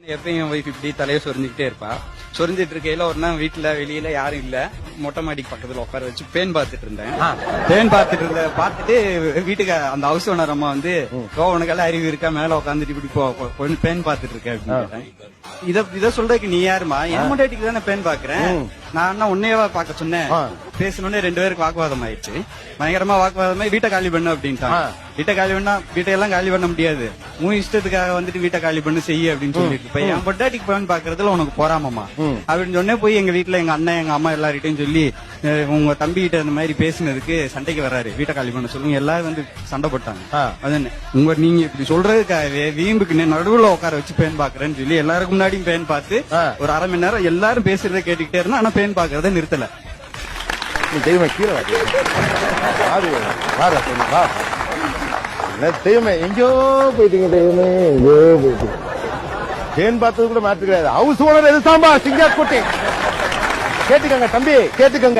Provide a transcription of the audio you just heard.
எப்பயும் என் ஒய்ஃப் இப்படி தலையை சொரிஞ்சுக்கிட்டே இருப்பா. சொரிஞ்சிட்டு இருக்கையில ஒரு நாள் வீட்டுல வெளியில யாரும் இல்ல, மொட்டை மாடிக்கு பக்கத்துல உட்கார வச்சு பேன் பார்த்துட்டு இருந்தேன். பேன் பார்த்துட்டு வீட்டுக்கு அந்த ஹவுஸ் ஓனர் அம்மா வந்து, உனக்கெல்லாம் அறிவு இருக்கா, மேல உட்காந்துட்டு இப்படி பேன் பார்த்துட்டு இருக்க அப்படின்னு கேட்டேன். இத சொல்றதுக்கு நீ யாருமா? என் முன்னாடிக்கு தானே பேன் பாக்குறேன், நான் உன்னையவா பாக்க சொன்னேன். பேசணுன்னே 2 பேருக்கு வாக்குவாதம் ஆயிடுச்சு. பயங்கரமா வாக்குவாதமாயி வீட்டை காலி பண்ணு அப்படின்ட்டாங்க. வீட்டை காலி பண்ணா வீட்டையெல்லாம் காலி பண்ண முடியாது, உன் இஷ்டத்துக்காக வந்துட்டு வீட்டை காலி பண்ணு செய்ய அப்படின்னு சொல்லிட்டு இப்ப என் பொட்டாட்டிக்கு பேன் பாக்குறதுல உனக்கு போறாமமா அப்படின்னு சொன்னே போய் எங்க வீட்டுல எங்க அண்ணன் எங்க அம்மா எல்லார்கிட்டையும் சொல்லி, உங்க தம்பி கிட்ட இந்த மாதிரி பேசினதுக்கு சண்டைக்கு வர்றாரு, வீட்டை காலி பண்ண சொல்லுங்க. எல்லாரும் வந்து சண்டை போட்டாங்க. அது நீங்க இப்படி சொல்றதுக்காகவே வீம்புக்கு நடுவுல உட்கார வச்சு பேன் பாக்குறேன்னு சொல்லி எல்லாருக்கும் முன்னாடியும் பேன் பார்த்து ஒரு 1/2 மணி நேரம் எல்லாரும் பேசுறத கேட்டுக்கிட்டே இருந்தா, ஆனா பேன் பாக்குறத நிறுத்தல. தெய்வமே எங்கேயோ போயிட்டீங்க, தெய்வமே எங்கேயோ போயிட்டீங்க. தேன் பார்த்தது கூட மாற்று கிடையாது. ஹவுஸ் ஓனர் எது சாம்பா சிங்கா கோட்டை கேட்டுக்கங்க தம்பி, கேட்டுக்கங்க.